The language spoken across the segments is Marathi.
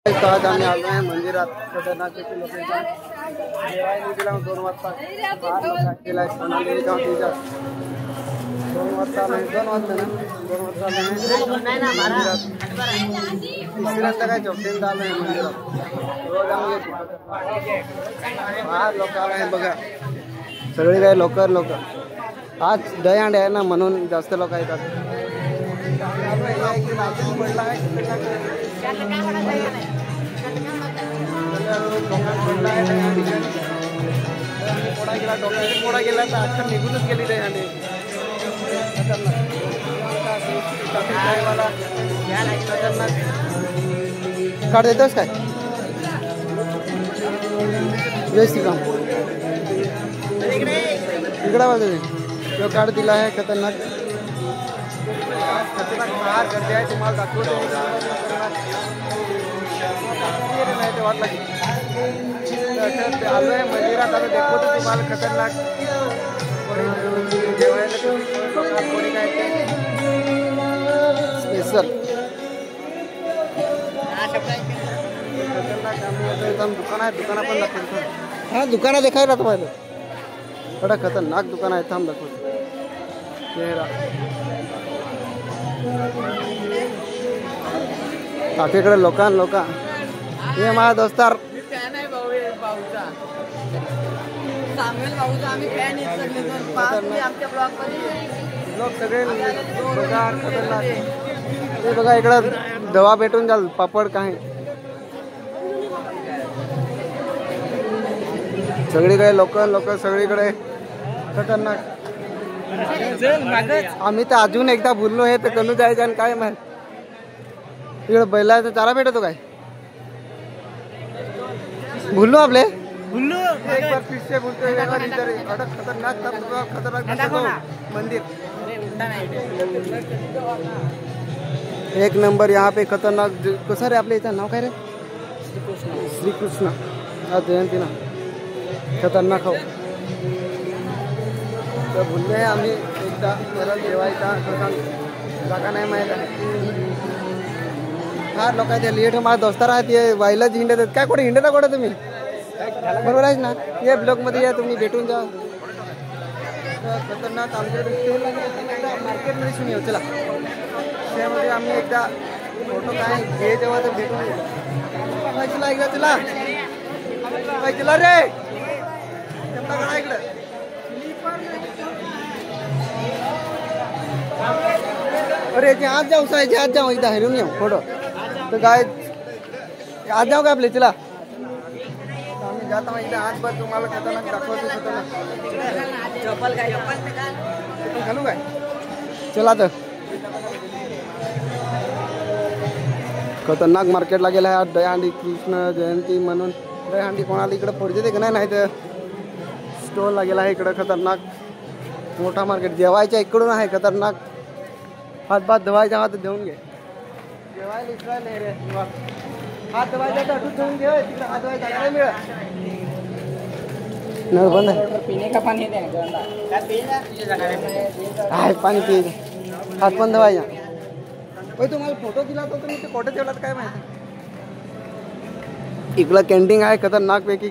तो आज आम्ही आलो आहे मंदिरात. खतरनाकची लोकेशन जेवायला गेला 2 वाजता. 2 वाजता आलो. 2 वाजता मंदिरात काय चौकीन आलो आहे मंदिरात. रोज आम्ही लोक आलो आहे बघा. सगळे काय लोक आज दहीहंडी आहे ना म्हणून जास्त लोक येतात. पोडा गेला तर आता निघूनच गेली दहीहंडी. कार्ड देतोस काय? जय श्रीराम. इकडे वाजव जो कार्ड दिला आहे खतरनाक बाहेर गर्दी आहे. तुम्हाला दाखवतो वाटला की आलो आहे मंदिरात. आता दाखवतो तुम्हाला खतरनाक जेवायला कोणी काय स्पेशल दुकान आहे. दुकाना पण दाखवतो. हा दुकाना देखायला तुम्हाला थोडा खतरनाक दुकान आहे. थांब दाखवतो. काकीकडे लोक हे माझा दोस्तार लोक सगळे ते बघा इकडं दवा भेटून जाल. पापड काय सगळीकडे लोक सगळीकडे खतरनाक. आम्ही तर अजून एकदा बोललो आहे तर कमी जायचं आणि काय माहित. इकडे बैलाचा चारा भेटतो काय भुललो आपले भुललो एक बार फिर से बोलते हैं. खतरनाक मंदिर एक नंबर. यहाँ पे खतरनाक कसं रे आपल्या इथं नाव काय रे? श्रीकृष्ण जयंती ना. खतरनाक हो तर बोलले आम्ही एकदा परत जेवायचा जागा नाही माहीत आहे. हा लोक ते लेट माझा दोस्तार आहे ते वाईला हिंडत आहेत. काय कुठे हिंडता कुठे तुम्ही? बरोबर आहे ना. ये ब्लॉकमध्ये या तुम्ही भेटून जा. खतरनाक आमच्या मार्केटमध्ये सुनी येऊ. चला त्यामध्ये आम्ही एकदा फोटो काय घे तेव्हा तर भेटून चला एकदा. चला चला रे इकडं. अरे आज जाऊ साहेब आज जाऊ एकदा हेरून येऊ फोटो तर काय आज जाऊ का आपले. चला आम्ही जात आहोत एकदा आज. बस तुम्हाला खतरनाक दाखवतो. घालू काय? चला तर खतरनाक मार्केटला गेला आहे आज. दहीहंडी कृष्ण जयंती म्हणून दहीहंडी कोणाला इकडे पडते का नाही तर स्टॉल लागेला आहे इकडं. खतरनाक मोठा मार्केट जेवायच्या इकडून आहे. खतरनाक हात भात धुवायचा हात धुवून घे. जेवायला इकडं नाही रे. हात धुवायचा तर अटून धुवून घे. तिकडे हात धुवायचा नाही मिळत. नळ बंद आहे. पिणे का पाणी आहे पाणी पिये. हात पण धुवायचा. होय तुम्हाला फोटो दिला होता तुम्ही ते कोठे ठेवलात काय माहिती. इकडं कॅन्टीन आहे खतरनाक पैकी.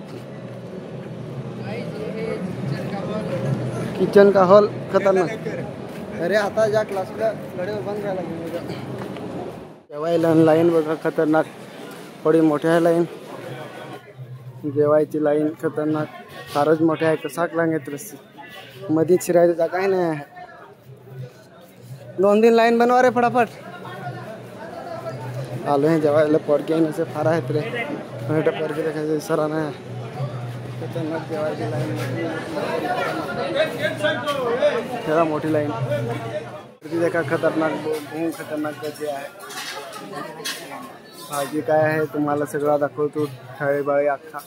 किचन का हॉल खतरनाक. अरे आता ज्या क्लासला गडेवर बंद राहायला लागेल. जेवायला लाईन बघा खतरनाक. थोडी मोठी आहे लाईन. जेवायची लाईन खतरनाक. फारच मोठी आहे. कसाक लागेल रस्सी मध्ये शिरायचं जागा आहे नाही. 2-3 लाईन बनवा रे फटाफट. आलो आहे जेवायला. पोरगी आहे फार आहेत रे. पोरगी देखायचं सरा नाही. खतरनाक जेवायची लाईन जरा मोठी लाईन देखा. खतरनाक भूम खतरनाक कशी आहे. भाजी काय आहे तुम्हाला सगळा दाखवतो. थाळी बाळी अख्खा.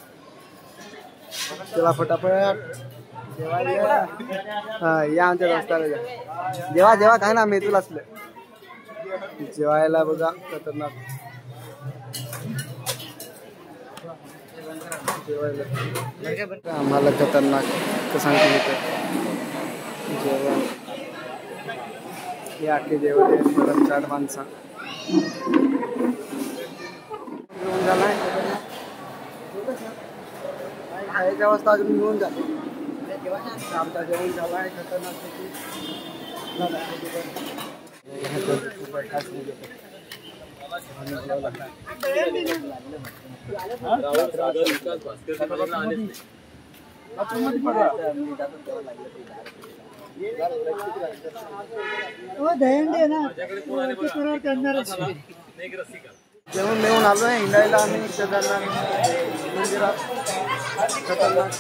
चला फटाफट जेवायला. हा या आमच्या दोस्ताला जेव्हा जेव्हा काय ना मेतूल असलं जेवायला बघा. खतरनाक जेवायला आम्हाला खतरनाक कसं सांगतो जेवण. हे आखे जेवण आहे. परत 4 माणसं झाला आहे खायच्या वाजता अजून मिळून जातो आमचा जेवण झाला आहे खतरनाक जेवण देऊन आलो आहे हिंडायला आम्ही केदारनाथ मंदिरात खतरनाक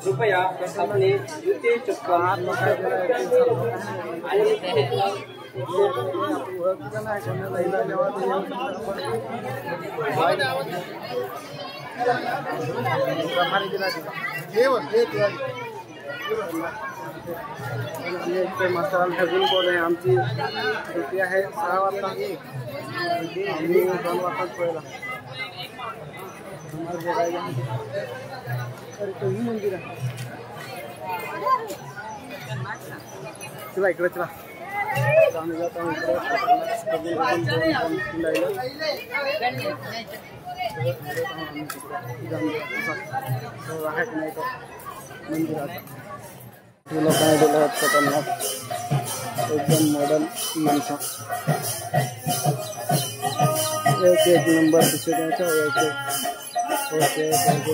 कृपया अपने जूते चप्पल मसाला ठेवून बोल आमची ड्युटी आहे 6 वाजता आम्ही 2 वाजता पोहायला मंदिर आहे चला इकडे चला आम्ही जातो मंदिरात तुला काय दिलं खतरनाक एकदम मॉडर्न माणसं एक नंबर दिसत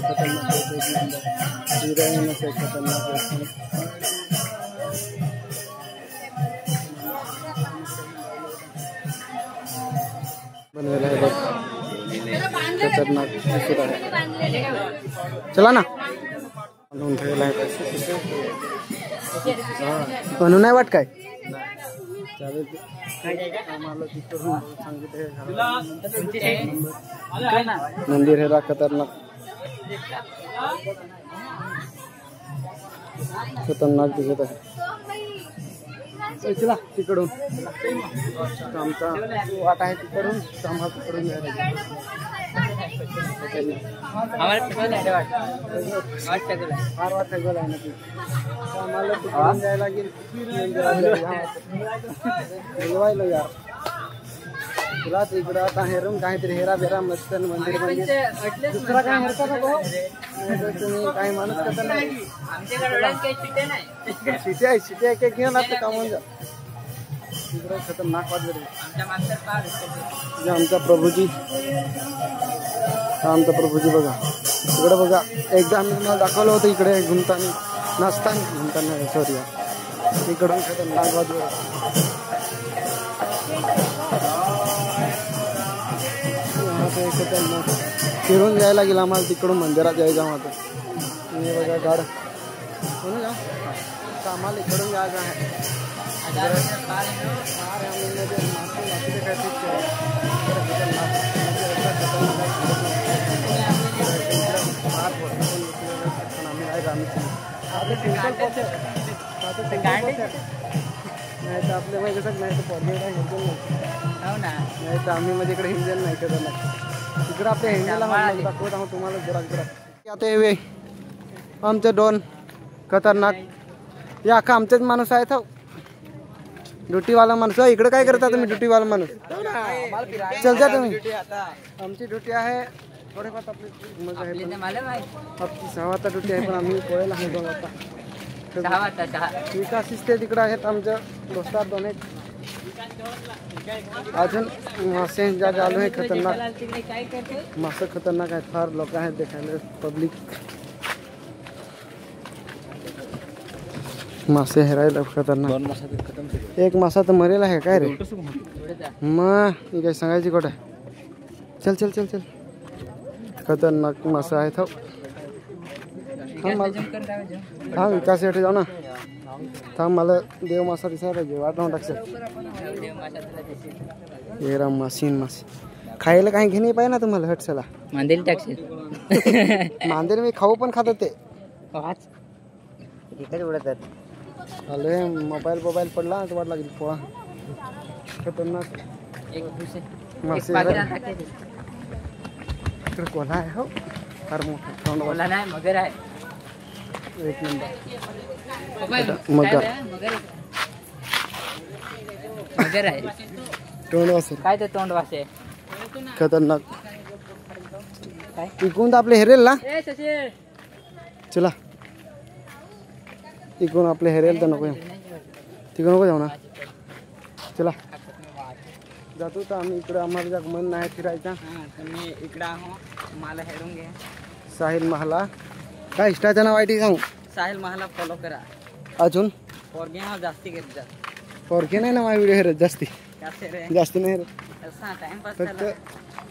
खतरनाक हिरोईन असे खतरनाक बनवायला आहे खतरनाक दिसत आहे चला ना आणून ठेवला आहे म्हणून नाही वाट काय चालेल आम्हाला तिकडून सांगितलं मंदिर हे खतरनाक खतरनाक दिसत आहे चला तिकडून आमचा वाट आहे तिकडून आम्हाला तिकडून आम्हाला तिकडून जायला लागेल यार तुला तिकडं आता हेरून काहीतरी हेरा बेरा मस्त मंदिर दुसरा काय हेरता नको तुम्ही काही माणूस करता नाही शिट्या आहे घेऊन आता कामावून जा तिकडं खतरनाक वाटलं आमचा प्रभूजी आमचा प्रभूजी बघा इकडे बघा एकदा आम्ही तुम्हाला दाखवलं होतं इकडे घुमताना घुमताना सॉरी इकडून खतरनाक वाजवलं फिरून जायला लागेल आम्हाला तिकडून मंदिरात जायचं आता तुम्ही बघा गाड आम्हाला इकडून जायचं आहे नाही तर आपल्या माहिती कसं नाही तर पॉलिटिक हिंजन नाही तर आम्ही म्हणजे इकडे हिंजन नाही करत इकडं आपल्या हिंजेला दाखवत आहोत तुम्हाला जरा आता हे आमचे दोन खतरनाक या अख्खा आमचेच माणूस आहेत ड्युटीवाला माणूस इकडे काय करता तुम्ही ड्युटीवाला माणूस चल जा तुम्ही आमची ड्युटी आहे थोडेफार आपली आपली 6 वाजता ड्युटी आहे पण आम्ही पोहायला आहे 2 वाजता विकास शिस्ते तिकडे आहेत आमच्या दोस्तात दोन एक अजून मासे ज्या चालू आहे खतरनाक मासे खतरनाक आहेत फार लोक आहेत देखायला पब्लिक मासे हेरायला खतरनाक एक मासा तर मरेल आहे काय रे मग ही काय सांगायची कुठं चल चल चल चल खतरनाक मासा आहेत हा विकास याठी जाऊ ना थांब मला देव मासा दिसायला पाहिजे वाट राहून टाकशील हे राम मासीन मासे खायला काही घेणे पाहिजे ना तुम्हाला हटसाला मांदेल टाकशील मांदेल मी खाऊ पण खात होते उडतात आले मोबाईल पडला तर वाट लागेल पोळा खतरनाक मासे इकडे कोल्हा आहे हो फार मोठा नाही मगर आहे एक नंबर मगर मगर आहे तोंड वासेल काय ते तोंड वासे खतरनाक. काय इकडून तर आपले हेरेल ना. ए शशी चला इकडून आपले हेरेल तर नको तिकडं नको जाऊ ना. चला जातो तर आम्ही इकडं. आम्हाला जाग मन नाही फिरायचा. तुम्ही इकडं आहो मला हेरून घे. साहिल महाला काय इष्टाचं नाव आहे ते सांग. साहिल मला फॉलो करा. अजून पोरगे हा जास्ती घेत जा. पोरके नाही ना माझ्या व्हिडिओ हेरत जास्ती. जास्ती रे जास्ती नाही हेरत असा टाइमपास फक्त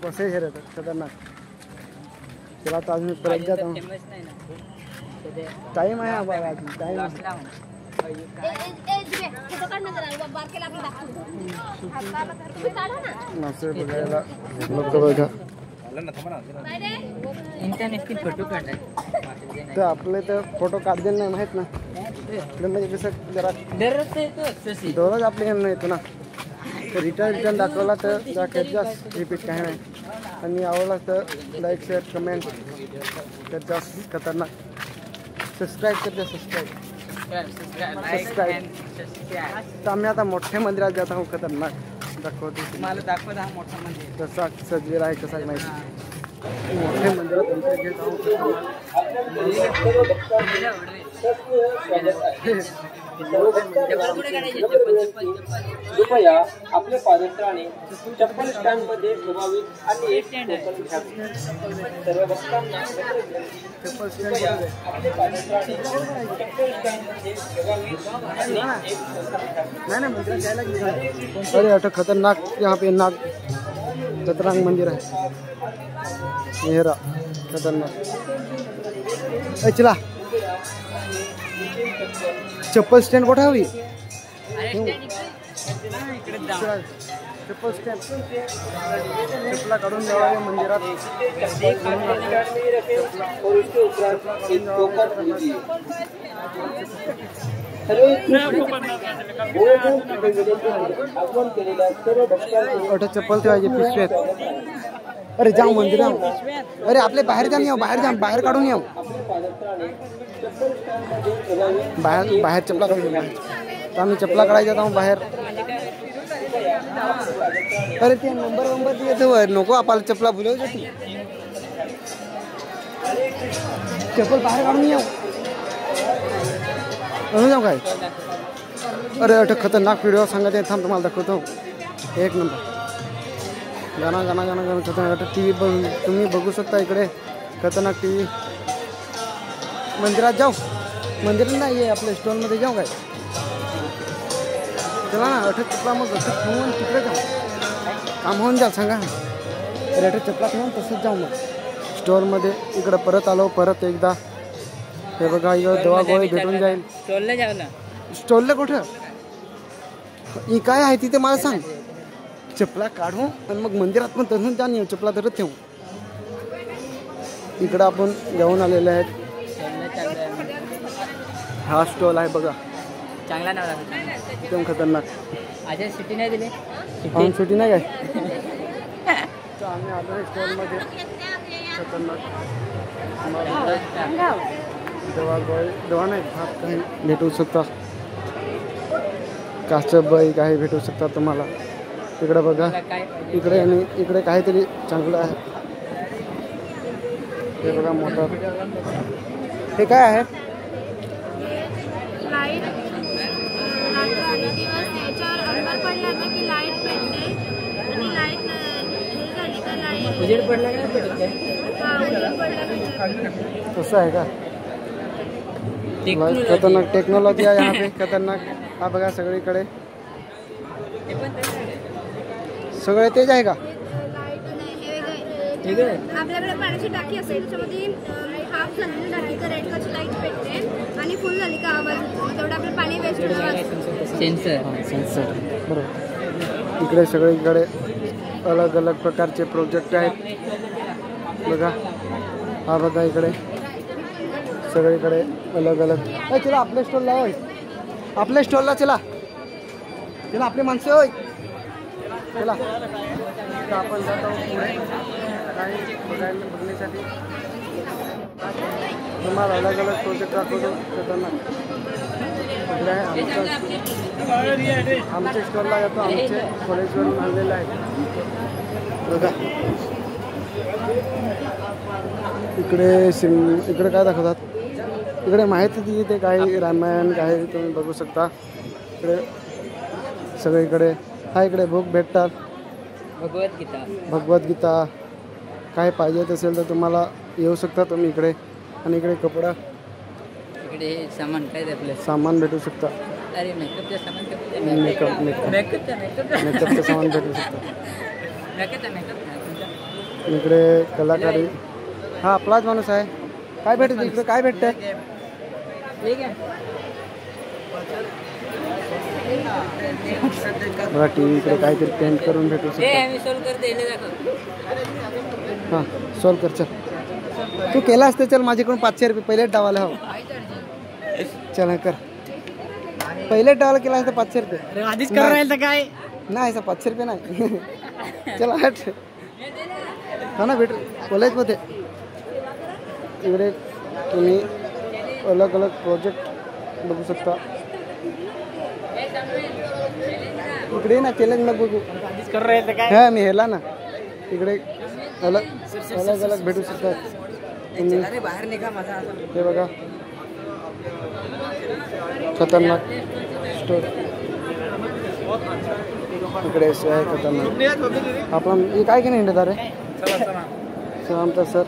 कसे हेरत खतरनाक. चला आता अजून परत जातो. फेमस नाही ना टाईम आहे बघा अजून टाईम आहे. मासे बघायला लोक बघा. इंटरनेटची फोटो काढाय तर आपले तर फोटो काढलेले नाही माहीत ना. आपलं म्हणजे कसं जरा दररोज येतो शशी. दररोज आपल्या यांना येतो ना. तर रिटर्न दाखवला तर जास्त रिपीट काही नाही. आणि आवडला तर लाईक शेअर कमेंट करजा. खतरनाक सबस्क्राईब करजा. सबस्क्राईब. तर आम्ही आता मोठ्या मंदिरात जात आहोत. खतरनाक दाखवतो मला दाखवत हा मोठा मंदिर कसा सजलेला आहे कसा माहिती. मोठ्या मंदिरात एंट्री घेत आहोत. कृपया आपल्या पादत्राणे चप्पल स्टँड मध्ये ठेवावीत आणि एक स्टँड आहे सर्व भक्तांना चप्पल स्टँड आपले पादत्राणे चप्पल स्टँड मध्ये ठेवावीत आणि एक नहीं ना मंदिर जाएगा कि अरे अटक खतरनाक. यहाँ पे नाग खतरनाक मंदिर है. ये रहा खतरनाक. ए चला चप्पल स्टँड कुठे हवी. चला चप्पल स्टँड. चप्पला काढून जावा मंदिरात. अटक चप्पल ठेवायचे पिशवेत. अरे जाऊ मंदिरात. अरे आपले बाहेर जा. बाहेर काढून येऊ. बाहेर चपला काढून येऊ. तर आम्ही चपला काढायला जातो बाहेर. अरे ते नंबर देतो नको आपल्याला चपला भुलवू जाते. चप्पल बाहेर काढून येऊ. जाऊ काय. अरे अटक खतरनाक व्हिडिओ सांगत थांब तुम्हाला दाखवतो. एक नंबर गाणं खतरनाक. टी व्ही तुम्ही बघू शकता इकडे खतरनाक टी व्ही. मंदिरात जाऊ. मंदिरात नाही आहे आपल्या स्टॉलमध्ये जाऊ काय. चला ना अटक चपला मग ठेवून तिकडे जाऊ. काम होऊन जा सांगा. अरे अटक चपला ठेवून तसंच जाऊ मग स्टॉलमध्ये. इकडं परत आलो परत एकदा. हे बघा इकडं दवा गोळी भेटून जाईल. स्टॉलला जाऊ ना. स्टॉलला कुठं ही काय आहे तिथे मला सांग. चपला काढू आणि मग मंदिरात पण तसून जा. नाही चपला धरत ठेवू. इकडं आपण जाऊन आलेले आहेत. हा स्टॉल आहे बघा चांगला नाव एकदम खतरनाक. अजय सुट्टी नाही दिली. ऑन सुटी नाही काय. तर आम्ही आलो स्टॉलमध्ये. खतरनाक दवा नाही भात काही भेटू शकता. काचं बाई काही भेटू शकतात तुम्हाला. इकडे बघा इकडे आणि इकडे काहीतरी चांगलं आहे. हे बघा मोटर. हे काय आहे. लाईट रात्री दिवस याच्यावर अंबर पडला ना की लाईट पेटते आणि लाईट हे झाली का लाईट उजेड पडला का उजेड पडला तसं आहे का. खतरनाक टेक्नॉलॉजी आहे यहाँ पे. खतरनाक. हा बघा सगळीकडे सगळे तेच आहे का. लाईट नाही हे वेगळे. आपल्याकडे पाण्याची टाकी असेल त्याच्यामध्ये हाफ झालेली टाकी तर रेड कलरची लाईट पेटते आणि फुल झाली का आवाज होतो. तेवढं आपलं पाणी वेस्ट होणार. सेन्सर बरोबर. इकडे सगळीकडे अलग अलग प्रकारचे प्रोजेक्ट आहेत बघा. हा बघा इकडे सगळीकडे अलग अलग. चला आपल्या स्टॉलला होय. आपल्या स्टॉलला चला. आपली माणसं होय. चला तर आपण जातो पुढे काही बघण्यासाठी. तुम्हाला अलग अलग प्रोजेक्ट दाखवतो. खतरनाक इकडे आहे आमच्या स्टॉलला येतो, आमचे कॉलेजवरून आणलेलं आहे बघा. इकडे काय दाखवतात, इकडे माहिती ती ते काही रामायण काही तुम्ही बघू शकता. इकडे सगळीकडे हा इकडे बुक भेटतात, भगवद्गीता काय पाहिजे असेल तर तुम्हाला येऊ शकता तुम्ही इकडे. आणि इकडे कपडा इकडे सामान काय आपलं सामान भेटू शकता. अरे मेकअपचं सामान मेकअपचं सामान भेटू शकतं. इकडे कलाकारी हा आपलाच माणूस आहे. काय भेटत इकडे, काय भेटतंय? बघा टीव्ही इकडे काहीतरी पेंट करून भेटू शकतो. हां सॉल्व कर चल. तू केला असते चल, माझ्याकडून 500 रुपये पहिले डावाला हो. चल कर पहिले डावाला केला असतं 500 रुपये आधीच करून राहील तर काय नाही असं 500 रुपये नाही. चला हट हा ना भेटू कॉलेजमध्ये. इकडे तुम्ही अलग अलग प्रोजेक्ट बघू शकता. इकडे ना चॅलेंज न बघू हा मी हेला ना. इकडे अलग अलग भेटू शकतात तुम्ही. हे बघा खतरनाक स्टोर इकडे आहे खतरनाक. आपण हे काय की नाही हिंडत रे सर आमचा सर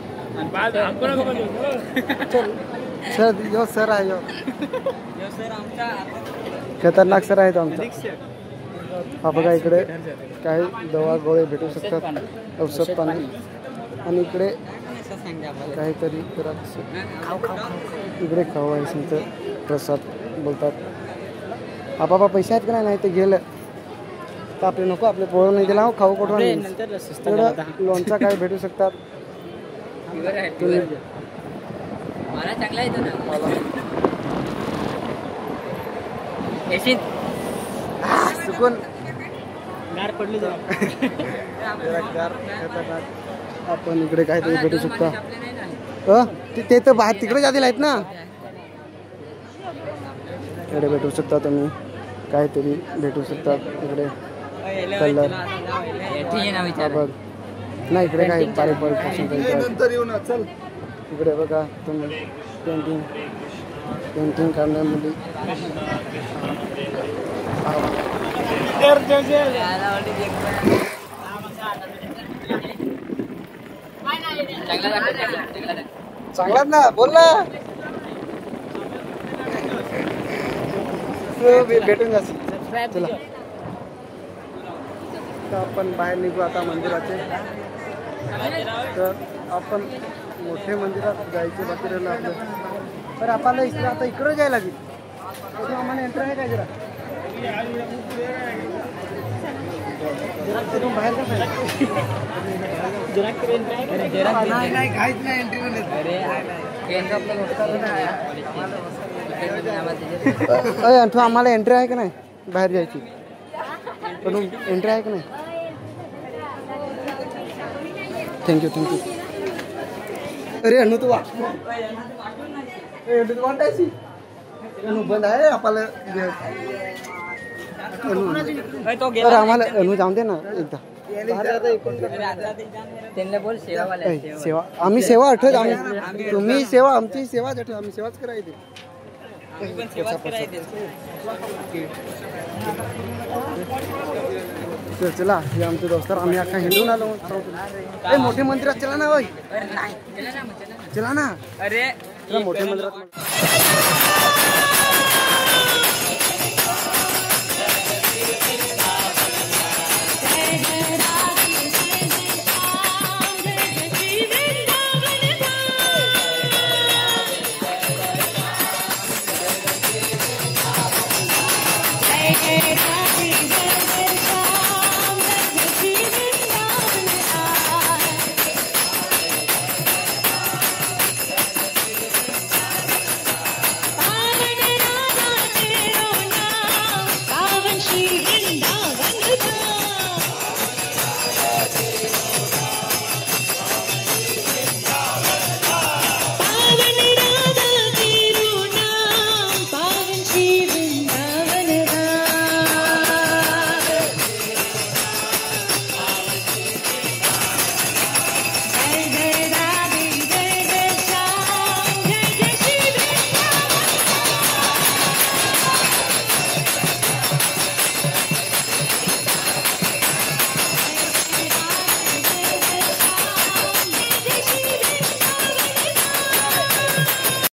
सर यो सर आहे यो खतरनाक सर आहे तो आमचा. हा बघा इकडे काही दवा गोळे भेटू शकतात, औषध पाणी. आणि इकडे काहीतरी इकडे खाऊ आहे संत प्रसाद बोलतात. आपापा पैसे आहेत का नाही ते गेलं तर आपले नको, आपले पोळं नाही दिला खाऊ कुठून. इकडं लोणचा काय भेटू शकतात तुम्ही. मला चांगला येतो ना चुकून गार पडली खतरनाक. आपण इकडे काहीतरी भेटू शकता. ते तर बाहेर तिकडे जातील आहेत ना. इकडे भेटू शकता तुम्ही, काहीतरी भेटू शकतात इकडे कलर. बघ नाही इकडे काही पारंपरिक इकडे बघा तुम्ही पेंटिंग करण्यामध्ये चांगलाच ना बोल ना. भेटून जा चला. तर आपण बाहेर निघू आता मंदिराचे. तर आपण मोठे मंदिरात जायचे बाकी राहिलं आपलं. तर आपल्याला इकडे आता इकडं जायला लागेल. आम्हाला एंटर आहे काय जरा बाहेर का नाही आम्हाला एंट्री आहे का नाही बाहेर जायची. एंट्री आहे का नाही. थँक्यू. अरे अनु तू वाटायची बंद आहे आपल्याला. तर आम्हाला अनु जाऊन दे ना एकदा. सेवा आम्ही सेवा आठवत आम्ही तुम्ही सेवा आमची सेवाच आठवत आम्ही सेवाच करायची. चला हे आमचे दोस्तर आम्ही अख्खा हिंडून आलो. मोठे मंदिरात चला ना भाई चला ना. अरे मोठे मंदिरात